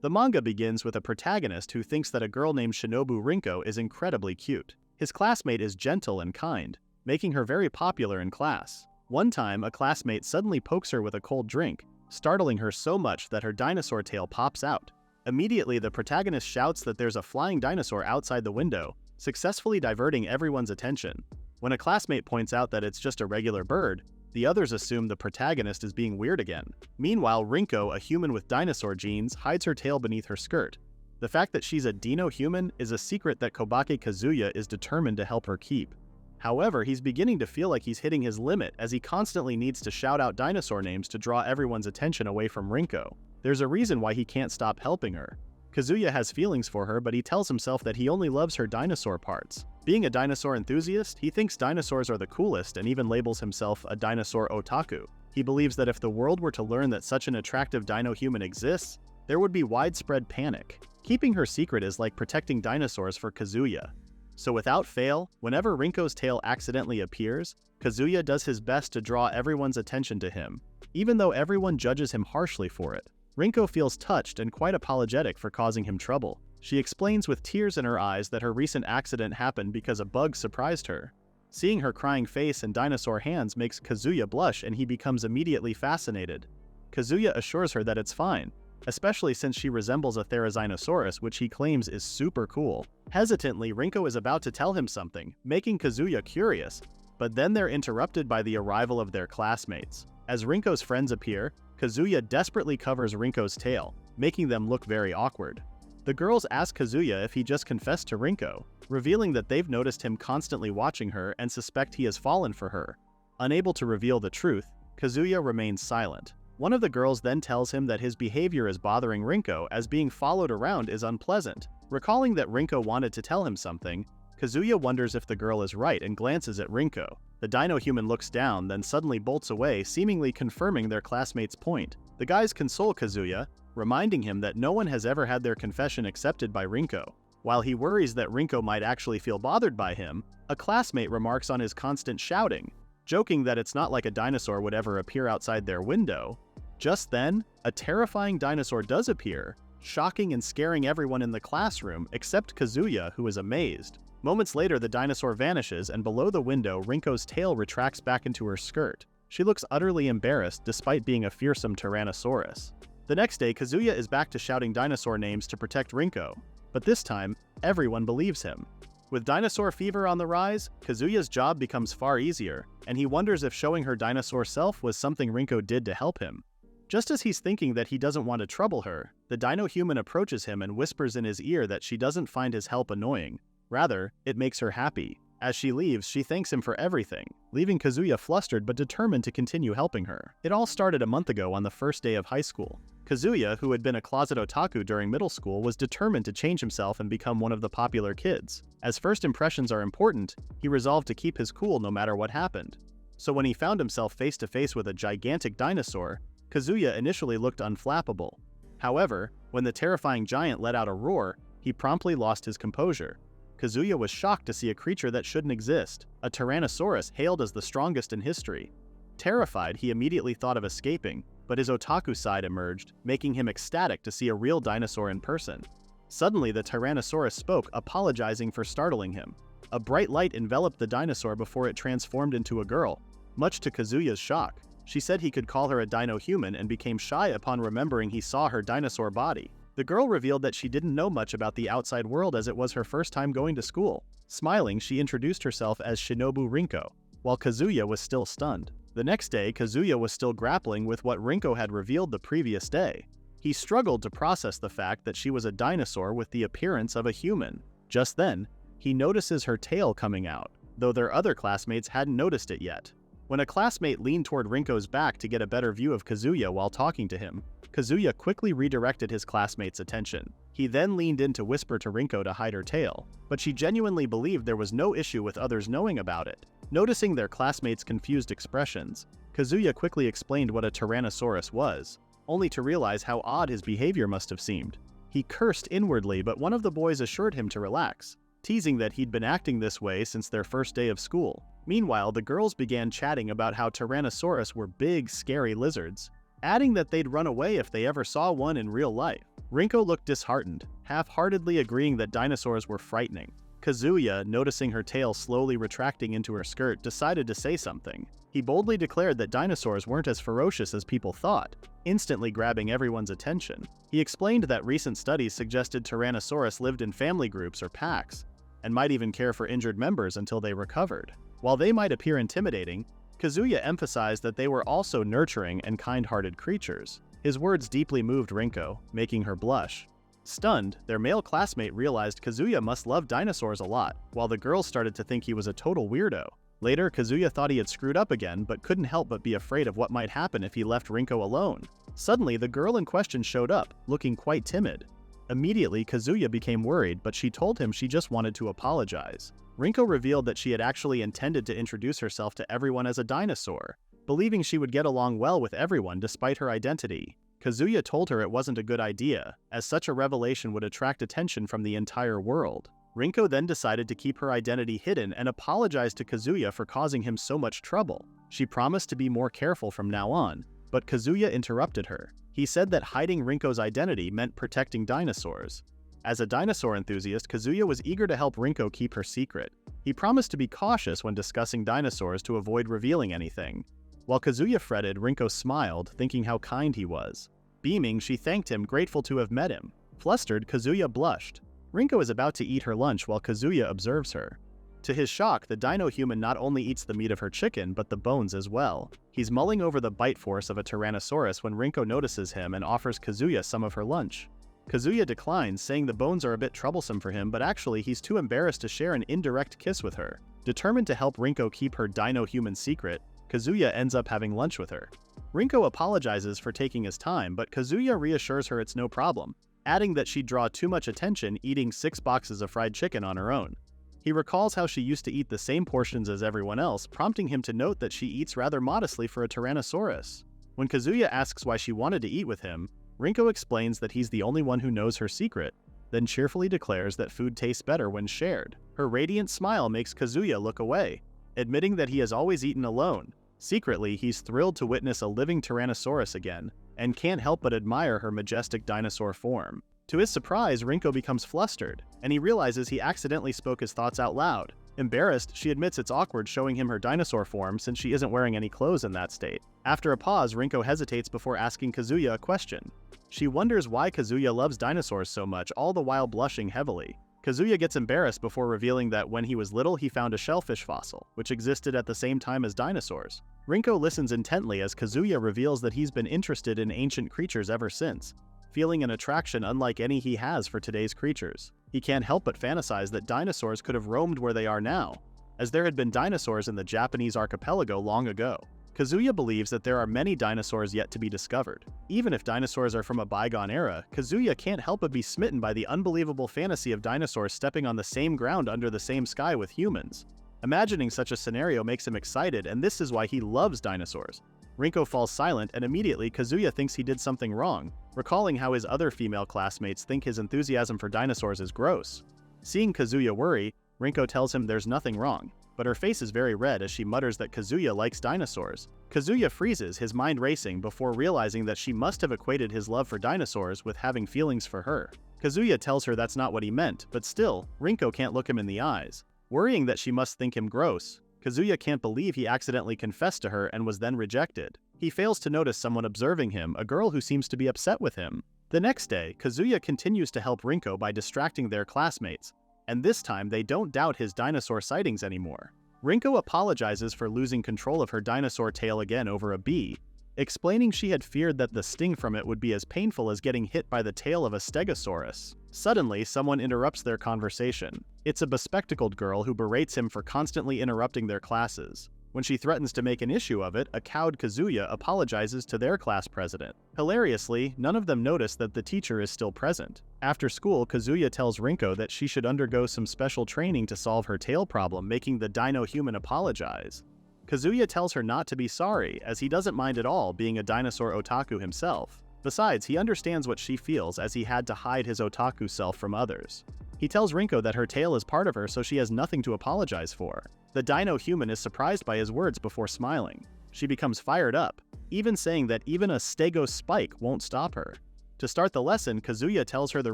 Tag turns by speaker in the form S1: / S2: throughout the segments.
S1: The manga begins with a protagonist who thinks that a girl named Shinobu Rinko is incredibly cute. His classmate is gentle and kind, making her very popular in class. One time, a classmate suddenly pokes her with a cold drink, startling her so much that her dinosaur tail pops out. Immediately, the protagonist shouts that there's a flying dinosaur outside the window, successfully diverting everyone's attention. When a classmate points out that it's just a regular bird, the others assume the protagonist is being weird again. Meanwhile, Rinko, a human with dinosaur genes, hides her tail beneath her skirt. The fact that she's a dino human is a secret that Kobake Kazuya is determined to help her keep. However, he's beginning to feel like he's hitting his limit as he constantly needs to shout out dinosaur names to draw everyone's attention away from Rinko. There's a reason why he can't stop helping her. Kazuya has feelings for her, but he tells himself that he only loves her dinosaur parts. Being a dinosaur enthusiast, he thinks dinosaurs are the coolest and even labels himself a dinosaur otaku. He believes that if the world were to learn that such an attractive dino human exists, there would be widespread panic. Keeping her secret is like protecting dinosaurs for Kazuya. So without fail, whenever Rinko's tail accidentally appears, Kazuya does his best to draw everyone's attention to him, even though everyone judges him harshly for it. Rinko feels touched and quite apologetic for causing him trouble. She explains with tears in her eyes that her recent accident happened because a bug surprised her. Seeing her crying face and dinosaur hands makes Kazuya blush and he becomes immediately fascinated. Kazuya assures her that it's fine, especially since she resembles a Therizinosaurus, which he claims is super cool. Hesitantly, Rinko is about to tell him something, making Kazuya curious, but then they're interrupted by the arrival of their classmates. As Rinko's friends appear, Kazuya desperately covers Rinko's tail, making them look very awkward. The girls ask Kazuya if he just confessed to Rinko, revealing that they've noticed him constantly watching her and suspect he has fallen for her. Unable to reveal the truth, Kazuya remains silent. One of the girls then tells him that his behavior is bothering Rinko as being followed around is unpleasant. Recalling that Rinko wanted to tell him something, Kazuya wonders if the girl is right and glances at Rinko. The dino human looks down, then suddenly bolts away, seemingly confirming their classmate's point. The guys console Kazuya, reminding him that no one has ever had their confession accepted by Rinko. While he worries that Rinko might actually feel bothered by him, a classmate remarks on his constant shouting, joking that it's not like a dinosaur would ever appear outside their window. Just then, a terrifying dinosaur does appear, shocking and scaring everyone in the classroom except Kazuya, who is amazed. Moments later, the dinosaur vanishes, and below the window, Rinko's tail retracts back into her skirt. She looks utterly embarrassed despite being a fearsome Tyrannosaurus. The next day, Kazuya is back to shouting dinosaur names to protect Rinko, but this time, everyone believes him. With dinosaur fever on the rise, Kazuya's job becomes far easier, and he wonders if showing her dinosaur self was something Rinko did to help him. Just as he's thinking that he doesn't want to trouble her, the dino human approaches him and whispers in his ear that she doesn't find his help annoying. Rather, it makes her happy. As she leaves, she thanks him for everything, leaving Kazuya flustered but determined to continue helping her. It all started a month ago on the first day of high school. Kazuya, who had been a closet otaku during middle school, was determined to change himself and become one of the popular kids. As first impressions are important, he resolved to keep his cool no matter what happened. So when he found himself face to face with a gigantic dinosaur, Kazuya initially looked unflappable. However, when the terrifying giant let out a roar, he promptly lost his composure. Kazuya was shocked to see a creature that shouldn't exist, a Tyrannosaurus hailed as the strongest in history. Terrified, he immediately thought of escaping, but his otaku side emerged, making him ecstatic to see a real dinosaur in person. Suddenly, the Tyrannosaurus spoke, apologizing for startling him. A bright light enveloped the dinosaur before it transformed into a girl. Much to Kazuya's shock, she said he could call her a dino human and became shy upon remembering he saw her dinosaur body. The girl revealed that she didn't know much about the outside world as it was her first time going to school. Smiling, she introduced herself as Shinobu Rinko, while Kazuya was still stunned. The next day, Kazuya was still grappling with what Rinko had revealed the previous day. He struggled to process the fact that she was a dinosaur with the appearance of a human. Just then, he notices her tail coming out, though their other classmates hadn't noticed it yet. When a classmate leaned toward Rinko's back to get a better view of Kazuya while talking to him, Kazuya quickly redirected his classmate's attention. He then leaned in to whisper to Rinko to hide her tail, but she genuinely believed there was no issue with others knowing about it. Noticing their classmates' confused expressions, Kazuya quickly explained what a Tyrannosaurus was, only to realize how odd his behavior must have seemed. He cursed inwardly, but one of the boys assured him to relax, teasing that he'd been acting this way since their first day of school. Meanwhile, the girls began chatting about how Tyrannosaurus were big, scary lizards. adding that they'd run away if they ever saw one in real life. Rinko looked disheartened, half-heartedly agreeing that dinosaurs were frightening. Kazuya, noticing her tail slowly retracting into her skirt, decided to say something. He boldly declared that dinosaurs weren't as ferocious as people thought, instantly grabbing everyone's attention. He explained that recent studies suggested Tyrannosaurus lived in family groups or packs, and might even care for injured members until they recovered. While they might appear intimidating, Kazuya emphasized that they were also nurturing and kind-hearted creatures. His words deeply moved Rinko, making her blush. Stunned, their male classmate realized Kazuya must love dinosaurs a lot, while the girls started to think he was a total weirdo. Later, Kazuya thought he had screwed up again, but couldn't help but be afraid of what might happen if he left Rinko alone. Suddenly, the girl in question showed up, looking quite timid. Immediately, Kazuya became worried, but she told him she just wanted to apologize. Rinko revealed that she had actually intended to introduce herself to everyone as a dinosaur, believing she would get along well with everyone despite her identity. Kazuya told her it wasn't a good idea, as such a revelation would attract attention from the entire world. Rinko then decided to keep her identity hidden and apologized to Kazuya for causing him so much trouble. She promised to be more careful from now on, but Kazuya interrupted her. He said that hiding Rinko's identity meant protecting dinosaurs. As a dinosaur enthusiast, Kazuya was eager to help Rinko keep her secret. He promised to be cautious when discussing dinosaurs to avoid revealing anything. While Kazuya fretted, Rinko smiled, thinking how kind he was. Beaming, she thanked him, grateful to have met him. Flustered, Kazuya blushed. Rinko is about to eat her lunch while Kazuya observes her. To his shock, the dino human not only eats the meat of her chicken, but the bones as well. He's mulling over the bite force of a Tyrannosaurus when Rinko notices him and offers Kazuya some of her lunch. Kazuya declines, saying the bones are a bit troublesome for him, but actually he's too embarrassed to share an indirect kiss with her. Determined to help Rinko keep her dino-human secret, Kazuya ends up having lunch with her. Rinko apologizes for taking his time, but Kazuya reassures her it's no problem, adding that she'd draw too much attention eating 6 boxes of fried chicken on her own. He recalls how she used to eat the same portions as everyone else, prompting him to note that she eats rather modestly for a Tyrannosaurus. When Kazuya asks why she wanted to eat with him, Rinko explains that he's the only one who knows her secret, then cheerfully declares that food tastes better when shared. Her radiant smile makes Kazuya look away, admitting that he has always eaten alone. Secretly, he's thrilled to witness a living Tyrannosaurus again, and can't help but admire her majestic dinosaur form. To his surprise, Rinko becomes flustered, and he realizes he accidentally spoke his thoughts out loud. Embarrassed, she admits it's awkward showing him her dinosaur form since she isn't wearing any clothes in that state. After a pause, Rinko hesitates before asking Kazuya a question. She wonders why Kazuya loves dinosaurs so much, all the while blushing heavily. Kazuya gets embarrassed before revealing that when he was little he found a shellfish fossil, which existed at the same time as dinosaurs. Rinko listens intently as Kazuya reveals that he's been interested in ancient creatures ever since, feeling an attraction unlike any he has for today's creatures. He can't help but fantasize that dinosaurs could have roamed where they are now, as there had been dinosaurs in the Japanese archipelago long ago. Kazuya believes that there are many dinosaurs yet to be discovered. Even if dinosaurs are from a bygone era, Kazuya can't help but be smitten by the unbelievable fantasy of dinosaurs stepping on the same ground under the same sky with humans. Imagining such a scenario makes him excited, and this is why he loves dinosaurs. Rinko falls silent, and immediately Kazuya thinks he did something wrong, recalling how his other female classmates think his enthusiasm for dinosaurs is gross. Seeing Kazuya worry, Rinko tells him there's nothing wrong, but her face is very red as she mutters that Kazuya likes dinosaurs. Kazuya freezes, his mind racing, before realizing that she must have equated his love for dinosaurs with having feelings for her. Kazuya tells her that's not what he meant, but still, Rinko can't look him in the eyes. Worrying that she must think him gross, Kazuya can't believe he accidentally confessed to her and was then rejected. He fails to notice someone observing him, a girl who seems to be upset with him. The next day, Kazuya continues to help Rinko by distracting their classmates, and this time they don't doubt his dinosaur sightings anymore. Rinko apologizes for losing control of her dinosaur tail again over a bee, explaining she had feared that the sting from it would be as painful as getting hit by the tail of a stegosaurus. Suddenly, someone interrupts their conversation. It's a bespectacled girl who berates him for constantly interrupting their classes. When she threatens to make an issue of it, a cowed Kazuya apologizes to their class president. Hilariously, none of them notice that the teacher is still present. After school, Kazuya tells Rinko that she should undergo some special training to solve her tail problem, making the dino-human apologize. Kazuya tells her not to be sorry, as he doesn't mind at all being a dinosaur otaku himself. Besides, he understands what she feels as he had to hide his otaku self from others. He tells Rinko that her tail is part of her, so she has nothing to apologize for. The dino human is surprised by his words before smiling. She becomes fired up, even saying that even a stego spike won't stop her. To start the lesson, Kazuya tells her the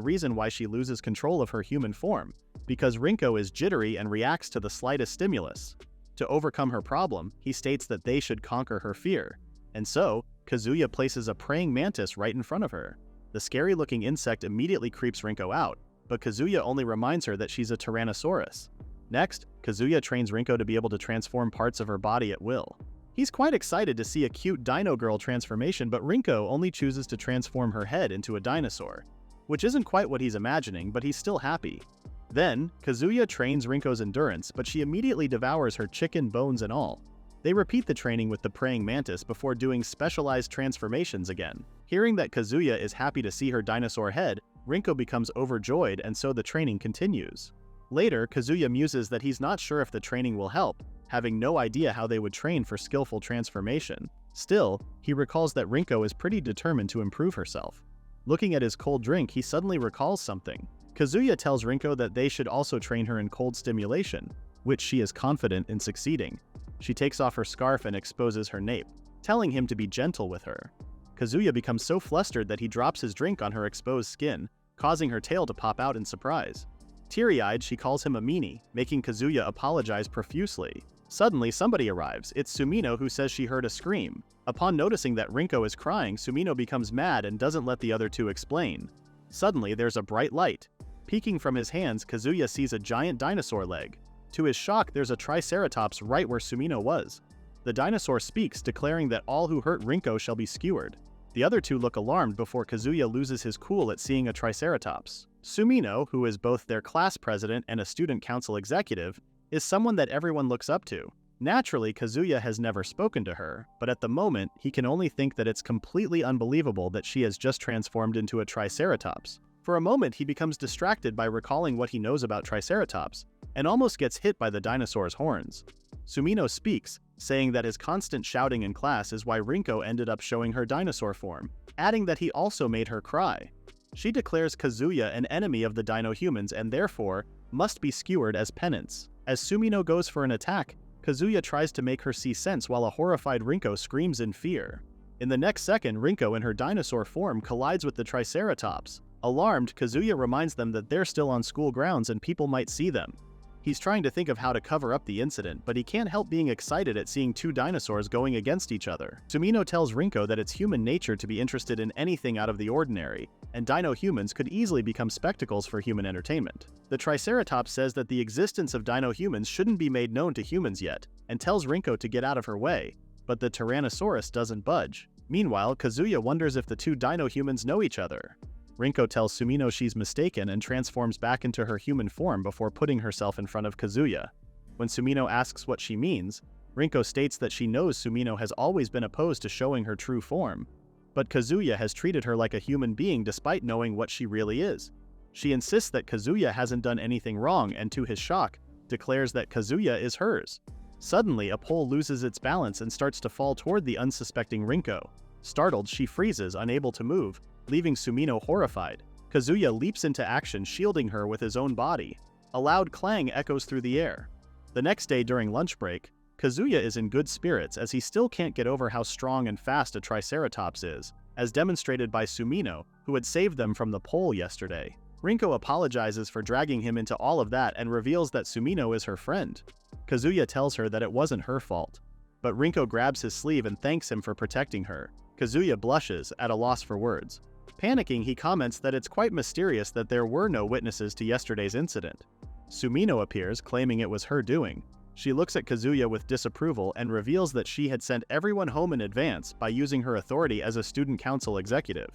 S1: reason why she loses control of her human form, because Rinko is jittery and reacts to the slightest stimulus. To overcome her problem, he states that they should conquer her fear. And so, Kazuya places a praying mantis right in front of her. The scary-looking insect immediately creeps Rinko out, but Kazuya only reminds her that she's a Tyrannosaurus. Next, Kazuya trains Rinko to be able to transform parts of her body at will. He's quite excited to see a cute dino girl transformation, but Rinko only chooses to transform her head into a dinosaur, which isn't quite what he's imagining, but he's still happy. Then, Kazuya trains Rinko's endurance, but she immediately devours her chicken bones and all. They repeat the training with the praying mantis before doing specialized transformations again. Hearing that Kazuya is happy to see her dinosaur head, Rinko becomes overjoyed, and so the training continues. Later, Kazuya muses that he's not sure if the training will help, having no idea how they would train for skillful transformation. Still, he recalls that Rinko is pretty determined to improve herself. Looking at his cold drink, he suddenly recalls something. Kazuya tells Rinko that they should also train her in cold stimulation, which she is confident in succeeding. She takes off her scarf and exposes her nape, telling him to be gentle with her. Kazuya becomes so flustered that he drops his drink on her exposed skin, causing her tail to pop out in surprise. Teary-eyed, she calls him a meanie, making Kazuya apologize profusely. Suddenly, somebody arrives. It's Sumino, who says she heard a scream. Upon noticing that Rinko is crying, Sumino becomes mad and doesn't let the other two explain. Suddenly, there's a bright light. Peeking from his hands, Kazuya sees a giant dinosaur leg. To his shock, there's a Triceratops right where Sumino was. The dinosaur speaks, declaring that all who hurt Rinko shall be skewered. The other two look alarmed before Kazuya loses his cool at seeing a Triceratops. Sumino, who is both their class president and a student council executive, is someone that everyone looks up to. Naturally, Kazuya has never spoken to her, but at the moment, he can only think that it's completely unbelievable that she has just transformed into a Triceratops. For a moment, he becomes distracted by recalling what he knows about Triceratops, and almost gets hit by the dinosaur's horns. Sumino speaks, saying that his constant shouting in class is why Rinko ended up showing her dinosaur form, adding that he also made her cry. She declares Kazuya an enemy of the dino humans and therefore must be skewered as penance. As Sumino goes for an attack, Kazuya tries to make her see sense while a horrified Rinko screams in fear. In the next second, Rinko in her dinosaur form collides with the Triceratops. Alarmed, Kazuya reminds them that they're still on school grounds and people might see them. He's trying to think of how to cover up the incident, but he can't help being excited at seeing two dinosaurs going against each other. Sumino tells Rinko that it's human nature to be interested in anything out of the ordinary, and dino humans could easily become spectacles for human entertainment. The Triceratops says that the existence of dino humans shouldn't be made known to humans yet, and tells Rinko to get out of her way, but the Tyrannosaurus doesn't budge. Meanwhile, Kazuya wonders if the two dino humans know each other. Rinko tells Sumino she's mistaken and transforms back into her human form before putting herself in front of Kazuya. When Sumino asks what she means, Rinko states that she knows Sumino has always been opposed to showing her true form, but Kazuya has treated her like a human being despite knowing what she really is. She insists that Kazuya hasn't done anything wrong and, to his shock, declares that Kazuya is hers. Suddenly, a pole loses its balance and starts to fall toward the unsuspecting Rinko. Startled, she freezes, unable to move, leaving Sumino horrified. Kazuya leaps into action, shielding her with his own body. A loud clang echoes through the air. The next day during lunch break, Kazuya is in good spirits as he still can't get over how strong and fast a Triceratops is, as demonstrated by Sumino, who had saved them from the pole yesterday. Rinko apologizes for dragging him into all of that and reveals that Sumino is her friend. Kazuya tells her that it wasn't her fault, but Rinko grabs his sleeve and thanks him for protecting her. Kazuya blushes, at a loss for words. Panicking, he comments that it's quite mysterious that there were no witnesses to yesterday's incident. Sumino appears, claiming it was her doing. She looks at Kazuya with disapproval and reveals that she had sent everyone home in advance by using her authority as a student council executive.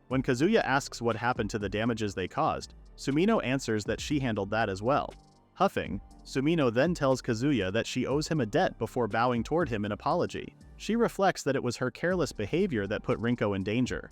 S1: When Kazuya asks what happened to the damages they caused, Sumino answers that she handled that as well. Huffing, Sumino then tells Kazuya that she owes him a debt before bowing toward him in apology. She reflects that it was her careless behavior that put Rinko in danger.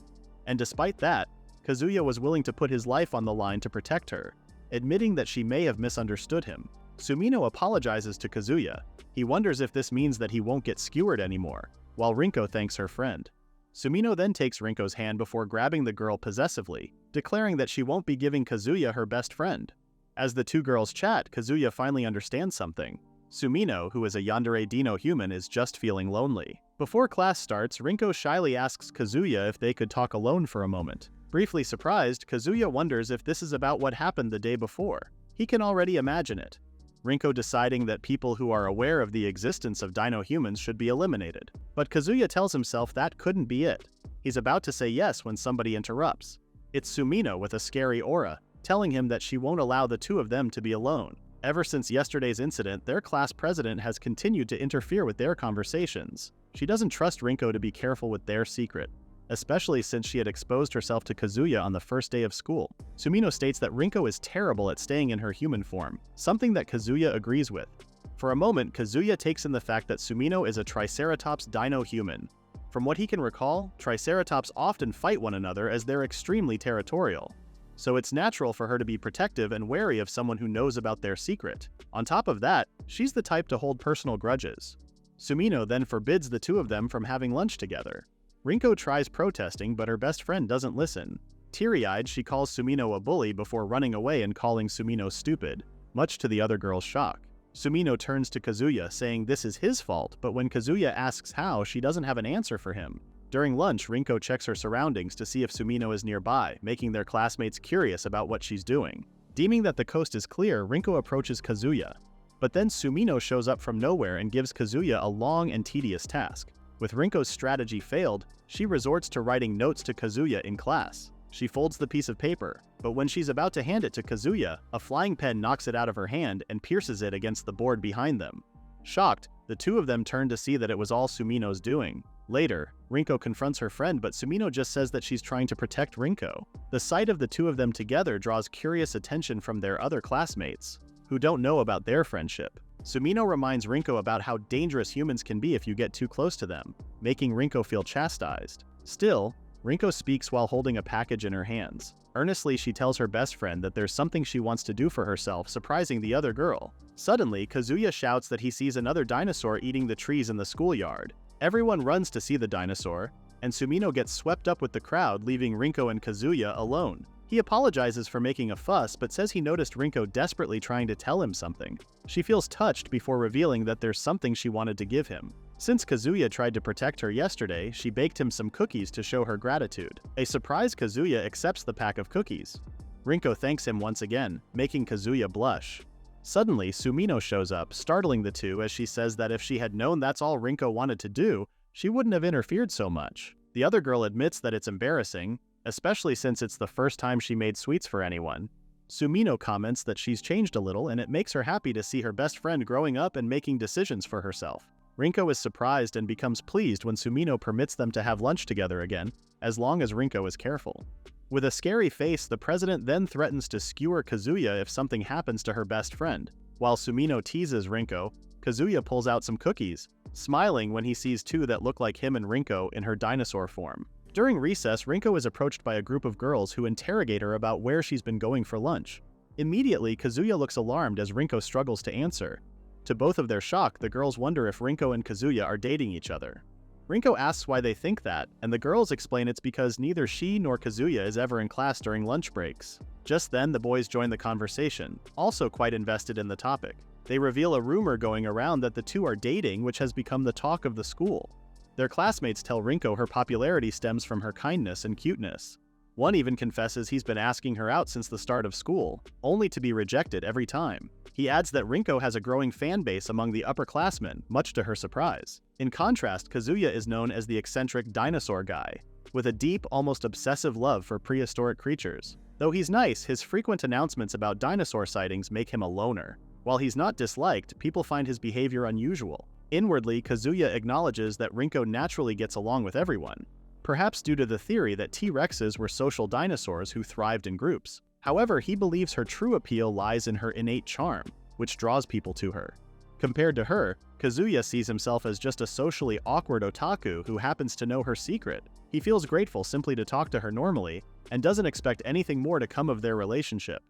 S1: And despite that, Kazuya was willing to put his life on the line to protect her, admitting that she may have misunderstood him. Sumino apologizes to Kazuya. He wonders if this means that he won't get skewered anymore, while Rinko thanks her friend. Sumino then takes Rinko's hand before grabbing the girl possessively, declaring that she won't be giving Kazuya her best friend. As the two girls chat, Kazuya finally understands something. Sumino, who is a yandere dino human, is just feeling lonely. Before class starts, Rinko shyly asks Kazuya if they could talk alone for a moment. Briefly surprised, Kazuya wonders if this is about what happened the day before. He can already imagine it. Rinko deciding that people who are aware of the existence of dino humans should be eliminated. But Kazuya tells himself that couldn't be it. He's about to say yes when somebody interrupts. It's Sumino with a scary aura, telling him that she won't allow the two of them to be alone. Ever since yesterday's incident, their class president has continued to interfere with their conversations. She doesn't trust Rinko to be careful with their secret, especially since she had exposed herself to Kazuya on the first day of school. Sumino states that Rinko is terrible at staying in her human form, something that Kazuya agrees with. For a moment, Kazuya takes in the fact that Sumino is a Triceratops dino human. From what he can recall, Triceratops often fight one another as they're extremely territorial. So it's natural for her to be protective and wary of someone who knows about their secret. On top of that, she's the type to hold personal grudges. Sumino then forbids the two of them from having lunch together. Rinko tries protesting, but her best friend doesn't listen. Teary-eyed, she calls Sumino a bully before running away and calling Sumino stupid, much to the other girl's shock. Sumino turns to Kazuya, saying this is his fault, but when Kazuya asks how, she doesn't have an answer for him. During lunch, Rinko checks her surroundings to see if Sumino is nearby, making their classmates curious about what she's doing. Deeming that the coast is clear, Rinko approaches Kazuya. But then Sumino shows up from nowhere and gives Kazuya a long and tedious task. With Rinko's strategy failed, she resorts to writing notes to Kazuya in class. She folds the piece of paper, but when she's about to hand it to Kazuya, a flying pen knocks it out of her hand and pierces it against the board behind them. Shocked, the two of them turn to see that it was all Sumino's doing. Later, Rinko confronts her friend, but Sumino just says that she's trying to protect Rinko. The sight of the two of them together draws curious attention from their other classmates, who don't know about their friendship. Sumino reminds Rinko about how dangerous humans can be if you get too close to them, making Rinko feel chastised. Still, Rinko speaks while holding a package in her hands. Earnestly, she tells her best friend that there's something she wants to do for herself, surprising the other girl. Suddenly, Kazuya shouts that he sees another dinosaur eating the trees in the schoolyard. Everyone runs to see the dinosaur, and Sumino gets swept up with the crowd, leaving Rinko and Kazuya alone. He apologizes for making a fuss, but says he noticed Rinko desperately trying to tell him something. She feels touched before revealing that there's something she wanted to give him. Since Kazuya tried to protect her yesterday, she baked him some cookies to show her gratitude. A surprised Kazuya accepts the pack of cookies. Rinko thanks him once again, making Kazuya blush. Suddenly, Sumino shows up, startling the two as she says that if she had known that's all Rinko wanted to do, she wouldn't have interfered so much. The other girl admits that it's embarrassing, especially since it's the first time she made sweets for anyone. Sumino comments that she's changed a little and it makes her happy to see her best friend growing up and making decisions for herself. Rinko is surprised and becomes pleased when Sumino permits them to have lunch together again, as long as Rinko is careful. With a scary face, the president then threatens to skewer Kazuya if something happens to her best friend. While Sumino teases Rinko, Kazuya pulls out some cookies, smiling when he sees two that look like him and Rinko in her dinosaur form. During recess, Rinko is approached by a group of girls who interrogate her about where she's been going for lunch. Immediately, Kazuya looks alarmed as Rinko struggles to answer. To both of their shock, the girls wonder if Rinko and Kazuya are dating each other. Rinko asks why they think that, and the girls explain it's because neither she nor Kazuya is ever in class during lunch breaks. Just then, the boys join the conversation, also quite invested in the topic. They reveal a rumor going around that the two are dating, which has become the talk of the school. Their classmates tell Rinko her popularity stems from her kindness and cuteness. One even confesses he's been asking her out since the start of school, only to be rejected every time. He adds that Rinko has a growing fan base among the upperclassmen, much to her surprise. In contrast, Kazuya is known as the eccentric dinosaur guy, with a deep, almost obsessive love for prehistoric creatures. Though he's nice, his frequent announcements about dinosaur sightings make him a loner. While he's not disliked, people find his behavior unusual. Inwardly, Kazuya acknowledges that Rinko naturally gets along with everyone, perhaps due to the theory that T-Rexes were social dinosaurs who thrived in groups. However, he believes her true appeal lies in her innate charm, which draws people to her. Compared to her, Kazuya sees himself as just a socially awkward otaku who happens to know her secret. He feels grateful simply to talk to her normally, and doesn't expect anything more to come of their relationship.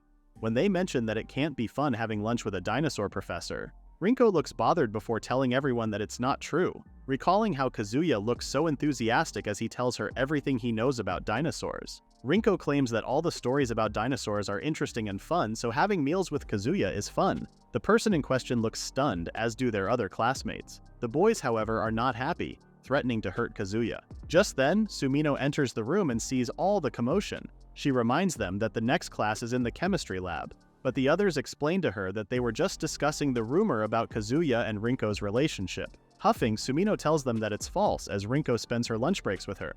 S1: When they mention that it can't be fun having lunch with a dinosaur professor, Rinko looks bothered before telling everyone that it's not true, recalling how Kazuya looks so enthusiastic as he tells her everything he knows about dinosaurs. Rinko claims that all the stories about dinosaurs are interesting and fun, so having meals with Kazuya is fun. The person in question looks stunned, as do their other classmates. The boys, however, are not happy, threatening to hurt Kazuya. Just then, Sumino enters the room and sees all the commotion. She reminds them that the next class is in the chemistry lab, but the others explain to her that they were just discussing the rumor about Kazuya and Rinko's relationship. Huffing, Sumino tells them that it's false, as Rinko spends her lunch breaks with her.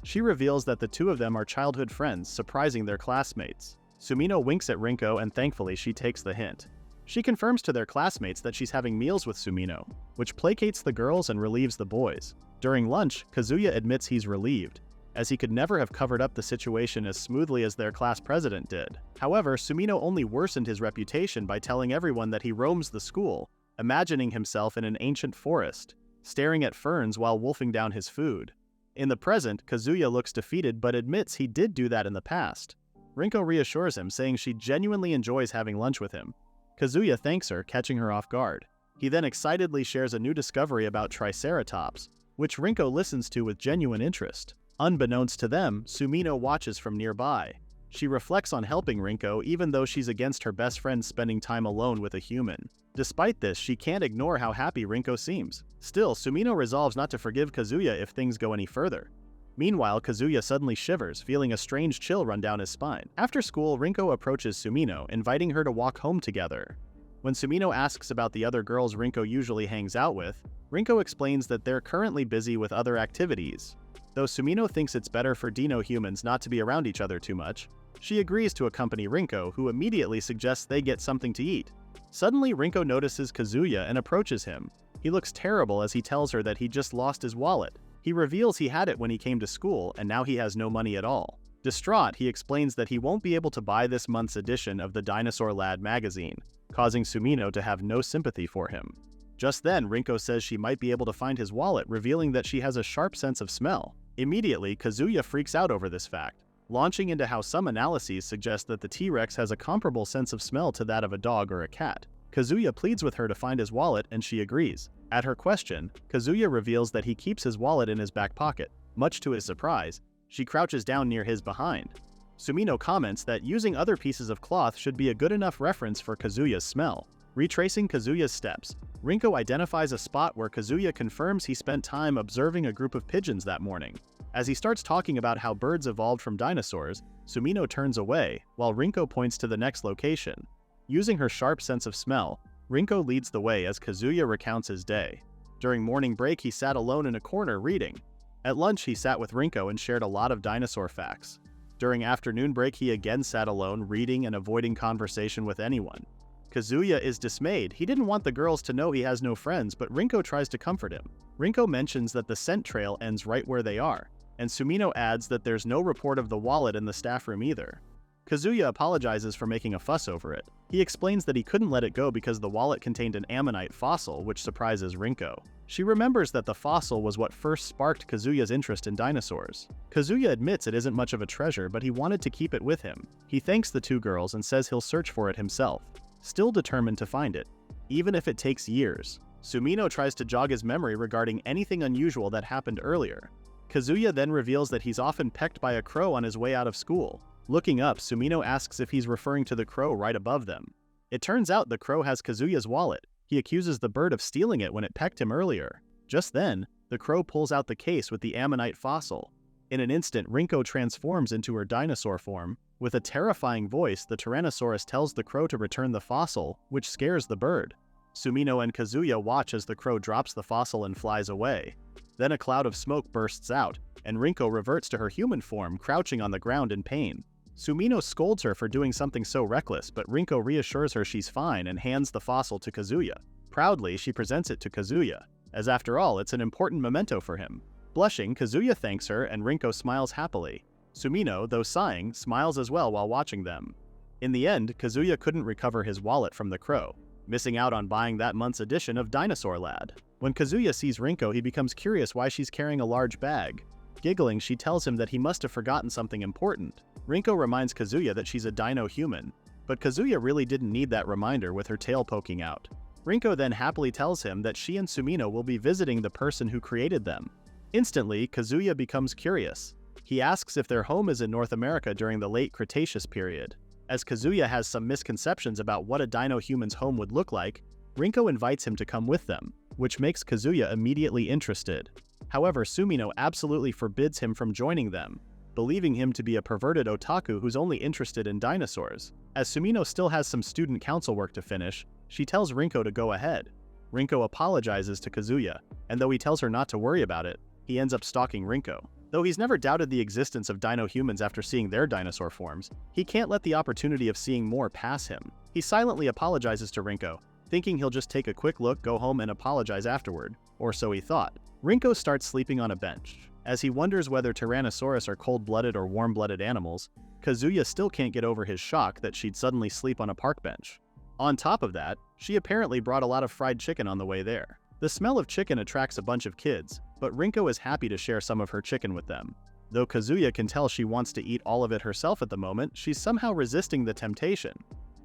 S1: She reveals that the two of them are childhood friends, surprising their classmates. Sumino winks at Rinko, and thankfully she takes the hint. She confirms to their classmates that she's having meals with Sumino, which placates the girls and relieves the boys. During lunch, Kazuya admits he's relieved, as he could never have covered up the situation as smoothly as their class president did. However, Sumino only worsened his reputation by telling everyone that he roams the school, imagining himself in an ancient forest, staring at ferns while wolfing down his food. In the present, Kazuya looks defeated but admits he did do that in the past. Rinko reassures him, saying she genuinely enjoys having lunch with him. Kazuya thanks her, catching her off guard. He then excitedly shares a new discovery about Triceratops, which Rinko listens to with genuine interest. Unbeknownst to them, Sumino watches from nearby. She reflects on helping Rinko even though she's against her best friend spending time alone with a human. Despite this, she can't ignore how happy Rinko seems. Still, Sumino resolves not to forgive Kazuya if things go any further. Meanwhile, Kazuya suddenly shivers, feeling a strange chill run down his spine. After school, Rinko approaches Sumino, inviting her to walk home together. When Sumino asks about the other girls Rinko usually hangs out with, Rinko explains that they're currently busy with other activities. Though Sumino thinks it's better for dino humans not to be around each other too much, she agrees to accompany Rinko, who immediately suggests they get something to eat. Suddenly, Rinko notices Kazuya and approaches him. He looks terrible as he tells her that he just lost his wallet. He reveals he had it when he came to school, and now he has no money at all. Distraught, he explains that he won't be able to buy this month's edition of the Dinosaur Lad magazine, causing Sumino to have no sympathy for him. Just then, Rinko says she might be able to find his wallet, revealing that she has a sharp sense of smell. Immediately, Kazuya freaks out over this fact, launching into how some analyses suggest that the T-Rex has a comparable sense of smell to that of a dog or a cat. Kazuya pleads with her to find his wallet, and she agrees. At her question, Kazuya reveals that he keeps his wallet in his back pocket. Much to his surprise, she crouches down near his behind. Sumino comments that using other pieces of cloth should be a good enough reference for Kazuya's smell. Retracing Kazuya's steps, Rinko identifies a spot where Kazuya confirms he spent time observing a group of pigeons that morning. As he starts talking about how birds evolved from dinosaurs, Sumino turns away, while Rinko points to the next location. Using her sharp sense of smell, Rinko leads the way as Kazuya recounts his day. During morning break, he sat alone in a corner reading. At lunch, he sat with Rinko and shared a lot of dinosaur facts. During afternoon break, he again sat alone, reading and avoiding conversation with anyone. Kazuya is dismayed. He didn't want the girls to know he has no friends, but Rinko tries to comfort him. Rinko mentions that the scent trail ends right where they are, and Sumino adds that there's no report of the wallet in the staff room either. Kazuya apologizes for making a fuss over it. He explains that he couldn't let it go because the wallet contained an ammonite fossil, which surprises Rinko. She remembers that the fossil was what first sparked Kazuya's interest in dinosaurs. Kazuya admits it isn't much of a treasure, but he wanted to keep it with him. He thanks the two girls and says he'll search for it himself, still determined to find it, even if it takes years. Sumino tries to jog his memory regarding anything unusual that happened earlier. Kazuya then reveals that he's often pecked by a crow on his way out of school. Looking up, Sumino asks if he's referring to the crow right above them. It turns out the crow has Kazuya's wallet. He accuses the bird of stealing it when it pecked him earlier. Just then, the crow pulls out the case with the ammonite fossil. In an instant, Rinko transforms into her dinosaur form. With a terrifying voice, the Tyrannosaurus tells the crow to return the fossil, which scares the bird. Sumino and Kazuya watch as the crow drops the fossil and flies away. Then a cloud of smoke bursts out, and Rinko reverts to her human form, crouching on the ground in pain. Sumino scolds her for doing something so reckless, but Rinko reassures her she's fine and hands the fossil to Kazuya. Proudly, she presents it to Kazuya, as after all, it's an important memento for him. Blushing, Kazuya thanks her and Rinko smiles happily. Sumino, though sighing, smiles as well while watching them. In the end, Kazuya couldn't recover his wallet from the crow, missing out on buying that month's edition of Dinosaur Lad. When Kazuya sees Rinko, he becomes curious why she's carrying a large bag. Giggling, she tells him that he must have forgotten something important. Rinko reminds Kazuya that she's a dino human, but Kazuya really didn't need that reminder with her tail poking out. Rinko then happily tells him that she and Sumino will be visiting the person who created them. Instantly, Kazuya becomes curious. He asks if their home is in North America during the late Cretaceous period. As Kazuya has some misconceptions about what a dino-human's home would look like, Rinko invites him to come with them, which makes Kazuya immediately interested. However, Sumino absolutely forbids him from joining them, believing him to be a perverted otaku who's only interested in dinosaurs. As Sumino still has some student council work to finish, she tells Rinko to go ahead. Rinko apologizes to Kazuya, and though he tells her not to worry about it, he ends up stalking Rinko. Though he's never doubted the existence of dino-humans after seeing their dinosaur forms, he can't let the opportunity of seeing more pass him. He silently apologizes to Rinko, thinking he'll just take a quick look, go home, and apologize afterward, or so he thought. Rinko starts sleeping on a bench. As he wonders whether Tyrannosaurus are cold-blooded or warm-blooded animals, Kazuya still can't get over his shock that she'd suddenly sleep on a park bench. On top of that, she apparently brought a lot of fried chicken on the way there. The smell of chicken attracts a bunch of kids, but Rinko is happy to share some of her chicken with them. Though Kazuya can tell she wants to eat all of it herself at the moment, she's somehow resisting the temptation.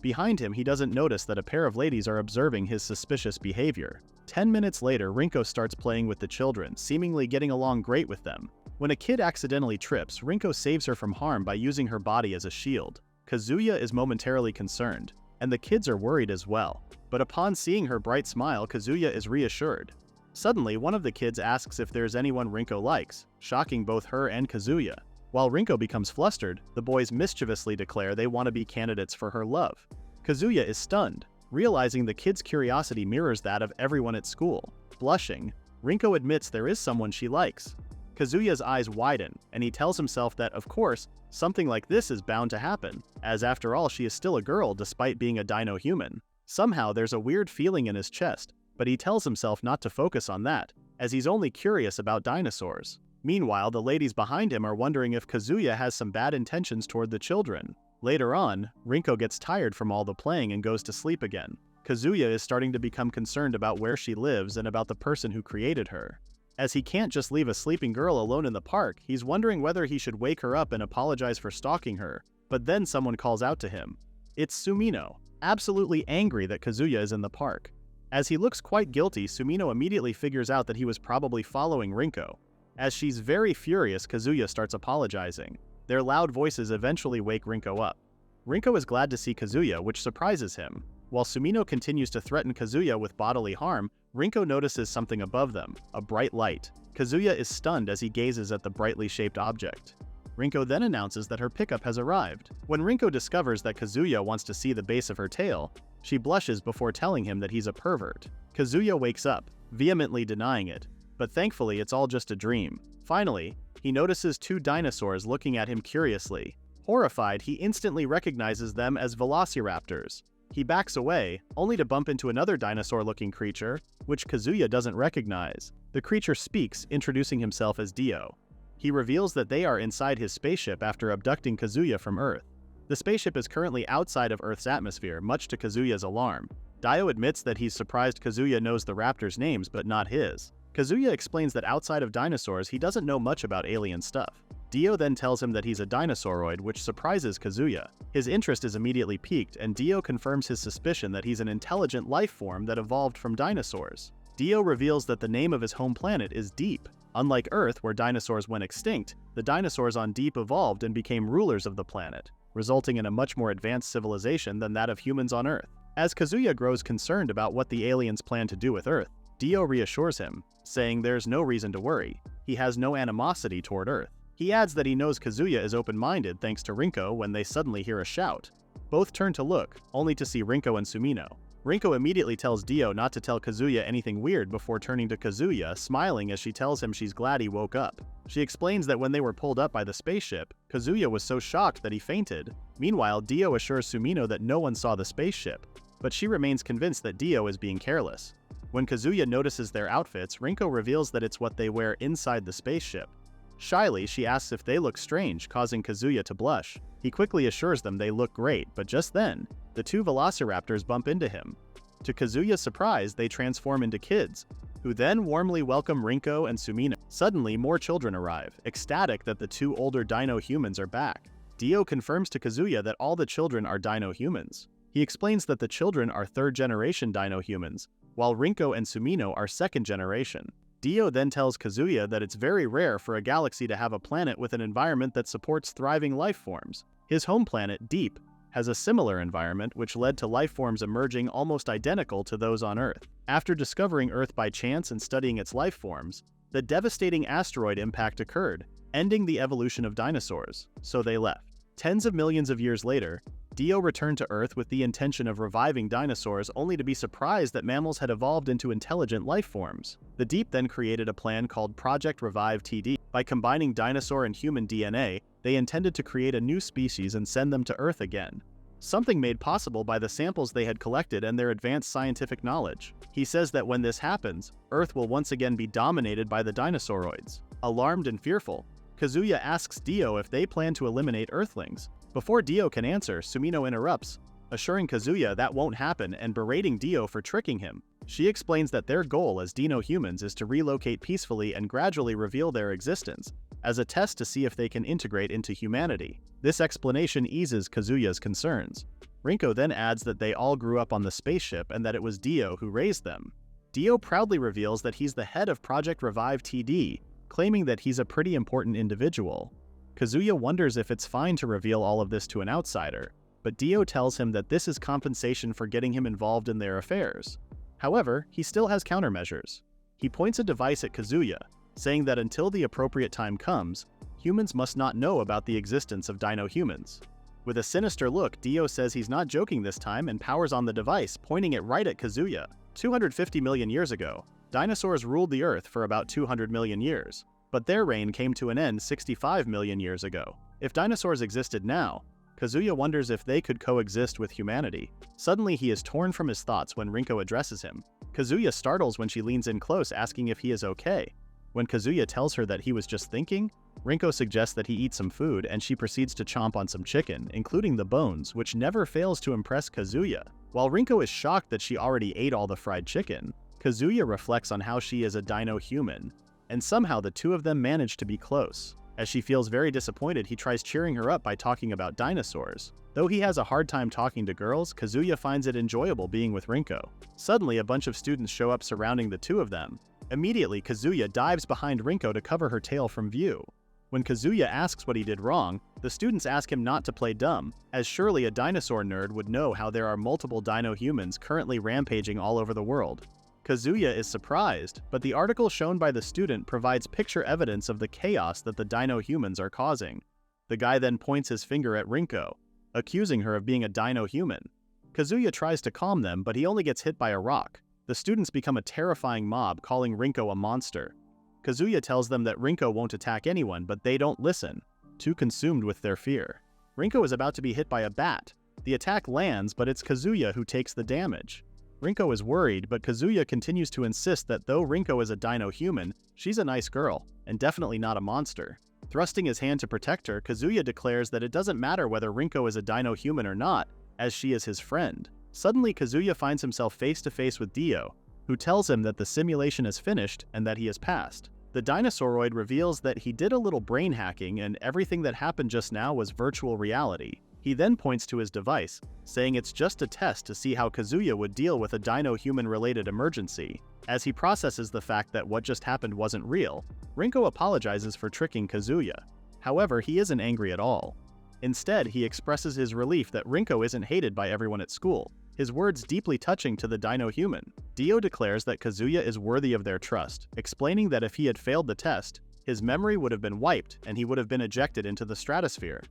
S1: Behind him, he doesn't notice that a pair of ladies are observing his suspicious behavior. 10 minutes later, Rinko starts playing with the children, seemingly getting along great with them. When a kid accidentally trips, Rinko saves her from harm by using her body as a shield. Kazuya is momentarily concerned, and the kids are worried as well. But upon seeing her bright smile, Kazuya is reassured. Suddenly, one of the kids asks if there's anyone Rinko likes, shocking both her and Kazuya. While Rinko becomes flustered, the boys mischievously declare they want to be candidates for her love. Kazuya is stunned, realizing the kid's curiosity mirrors that of everyone at school. Blushing, Rinko admits there is someone she likes. Kazuya's eyes widen, and he tells himself that, of course, something like this is bound to happen, as after all she is still a girl despite being a dino-human. Somehow there's a weird feeling in his chest, but he tells himself not to focus on that, as he's only curious about dinosaurs. Meanwhile, the ladies behind him are wondering if Kazuya has some bad intentions toward the children. Later on, Rinko gets tired from all the playing and goes to sleep again. Kazuya is starting to become concerned about where she lives and about the person who created her. As he can't just leave a sleeping girl alone in the park, he's wondering whether he should wake her up and apologize for stalking her, but then someone calls out to him. It's Sumino, absolutely angry that Kazuya is in the park. As he looks quite guilty, Sumino immediately figures out that he was probably following Rinko. As she's very furious, Kazuya starts apologizing. Their loud voices eventually wake Rinko up. Rinko is glad to see Kazuya, which surprises him. While Sumino continues to threaten Kazuya with bodily harm, Rinko notices something above them, a bright light. Kazuya is stunned as he gazes at the brightly shaped object. Rinko then announces that her pickup has arrived. When Rinko discovers that Kazuya wants to see the base of her tail, she blushes before telling him that he's a pervert. Kazuya wakes up, vehemently denying it, but thankfully it's all just a dream. Finally, he notices two dinosaurs looking at him curiously. Horrified, he instantly recognizes them as velociraptors. He backs away, only to bump into another dinosaur-looking creature, which Kazuya doesn't recognize. The creature speaks, introducing himself as Dio. He reveals that they are inside his spaceship after abducting Kazuya from Earth. The spaceship is currently outside of Earth's atmosphere, much to Kazuya's alarm. Dio admits that he's surprised Kazuya knows the raptors' names but not his. Kazuya explains that outside of dinosaurs, he doesn't know much about alien stuff. Dio then tells him that he's a dinosauroid, which surprises Kazuya. His interest is immediately piqued, and Dio confirms his suspicion that he's an intelligent life form that evolved from dinosaurs. Dio reveals that the name of his home planet is Deep. Unlike Earth, where dinosaurs went extinct, the dinosaurs on Deep evolved and became rulers of the planet, resulting in a much more advanced civilization than that of humans on Earth. As Kazuya grows concerned about what the aliens plan to do with Earth, Dio reassures him, saying there's no reason to worry. He has no animosity toward Earth. He adds that he knows Kazuya is open-minded thanks to Rinko when they suddenly hear a shout. Both turn to look, only to see Rinko and Sumino. Rinko immediately tells Dio not to tell Kazuya anything weird before turning to Kazuya, smiling as she tells him she's glad he woke up. She explains that when they were pulled up by the spaceship, Kazuya was so shocked that he fainted. Meanwhile, Dio assures Sumino that no one saw the spaceship, but she remains convinced that Dio is being careless. When Kazuya notices their outfits, Rinko reveals that it's what they wear inside the spaceship. Shyly, she asks if they look strange, causing Kazuya to blush. He quickly assures them they look great, but just then, the two velociraptors bump into him. To Kazuya's surprise, they transform into kids, who then warmly welcome Rinko and Sumino. Suddenly, more children arrive, ecstatic that the two older dino-humans are back. Dio confirms to Kazuya that all the children are dino-humans. He explains that the children are third-generation dino-humans, while Rinko and Sumino are second-generation. Dio then tells Kazuya that it's very rare for a galaxy to have a planet with an environment that supports thriving life forms. His home planet, Deep, has a similar environment which led to life forms emerging almost identical to those on Earth. After discovering Earth by chance and studying its life forms, the devastating asteroid impact occurred, ending the evolution of dinosaurs, so they left. Tens of millions of years later, Dio returned to Earth with the intention of reviving dinosaurs, only to be surprised that mammals had evolved into intelligent life forms. The Deep then created a plan called Project Revive TD. By combining dinosaur and human DNA, they intended to create a new species and send them to Earth again. Something made possible by the samples they had collected and their advanced scientific knowledge. He says that when this happens, Earth will once again be dominated by the dinosauroids. Alarmed and fearful, Kazuya asks Dio if they plan to eliminate Earthlings. Before Dio can answer, Sumino interrupts, assuring Kazuya that won't happen and berating Dio for tricking him. She explains that their goal as dino humans is to relocate peacefully and gradually reveal their existence, as a test to see if they can integrate into humanity. This explanation eases Kazuya's concerns. Rinko then adds that they all grew up on the spaceship and that it was Dio who raised them. Dio proudly reveals that he's the head of Project Revive TD, claiming that he's a pretty important individual. Kazuya wonders if it's fine to reveal all of this to an outsider, but Dio tells him that this is compensation for getting him involved in their affairs. However, he still has countermeasures. He points a device at Kazuya, saying that until the appropriate time comes, humans must not know about the existence of dino humans. With a sinister look, Dio says he's not joking this time and powers on the device, pointing it right at Kazuya. 250 million years ago, dinosaurs ruled the Earth for about 200 million years. But their reign came to an end 65 million years ago. If dinosaurs existed now, Kazuya wonders if they could coexist with humanity. Suddenly he is torn from his thoughts when Rinko addresses him. Kazuya startles when she leans in close asking if he is okay. When Kazuya tells her that he was just thinking, Rinko suggests that he eat some food and she proceeds to chomp on some chicken, including the bones, which never fails to impress Kazuya. While Rinko is shocked that she already ate all the fried chicken, Kazuya reflects on how she is a dino human, and somehow the two of them manage to be close. As she feels very disappointed, he tries cheering her up by talking about dinosaurs. Though he has a hard time talking to girls, Kazuya finds it enjoyable being with Rinko. Suddenly, a bunch of students show up surrounding the two of them. Immediately, Kazuya dives behind Rinko to cover her tail from view. When Kazuya asks what he did wrong, the students ask him not to play dumb, as surely a dinosaur nerd would know how there are multiple dino humans currently rampaging all over the world. Kazuya is surprised, but the article shown by the student provides picture evidence of the chaos that the dino humans are causing. The guy then points his finger at Rinko, accusing her of being a dino human. Kazuya tries to calm them, but he only gets hit by a rock. The students become a terrifying mob, calling Rinko a monster. Kazuya tells them that Rinko won't attack anyone, but they don't listen, too consumed with their fear. Rinko is about to be hit by a bat. The attack lands, but it's Kazuya who takes the damage. Rinko is worried, but Kazuya continues to insist that though Rinko is a dino human, she's a nice girl, and definitely not a monster. Thrusting his hand to protect her, Kazuya declares that it doesn't matter whether Rinko is a dino human or not, as she is his friend. Suddenly, Kazuya finds himself face to face with Dio, who tells him that the simulation is finished and that he has passed. The dinosauroid reveals that he did a little brain hacking and everything that happened just now was virtual reality. He then points to his device, saying it's just a test to see how Kazuya would deal with a dino-human-related emergency. As he processes the fact that what just happened wasn't real, Rinko apologizes for tricking Kazuya. However, he isn't angry at all. Instead, he expresses his relief that Rinko isn't hated by everyone at school, his words deeply touching to the dino human. Dio declares that Kazuya is worthy of their trust, explaining that if he had failed the test, his memory would have been wiped and he would have been ejected into the stratosphere.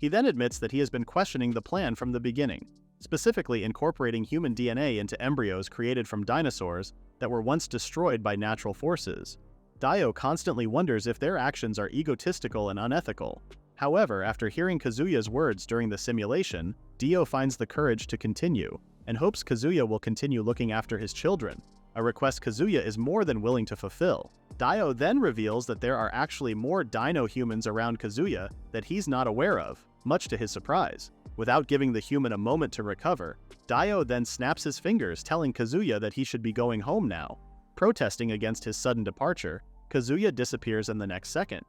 S1: He then admits that he has been questioning the plan from the beginning, specifically incorporating human DNA into embryos created from dinosaurs that were once destroyed by natural forces. Dio constantly wonders if their actions are egotistical and unethical. However, after hearing Kazuya's words during the simulation, Dio finds the courage to continue, and hopes Kazuya will continue looking after his children, a request Kazuya is more than willing to fulfill. Dio then reveals that there are actually more dino humans around Kazuya that he's not aware of, much to his surprise. Without giving the human a moment to recover, Dio then snaps his fingers, telling Kazuya that he should be going home now. Protesting against his sudden departure, Kazuya disappears in the next second.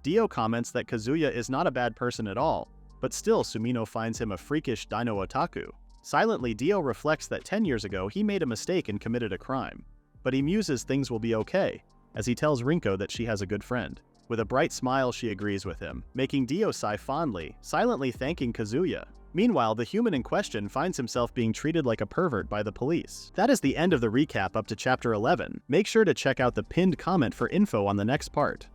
S1: Dio comments that Kazuya is not a bad person at all, but still Sumino finds him a freakish dino otaku. Silently, Dio reflects that 10 years ago he made a mistake and committed a crime. But he muses things will be okay, as he tells Rinko that she has a good friend. With a bright smile, she agrees with him, making Dio sigh fondly, silently thanking Kazuya. Meanwhile, the human in question finds himself being treated like a pervert by the police. That is the end of the recap up to chapter 11. Make sure to check out the pinned comment for info on the next part.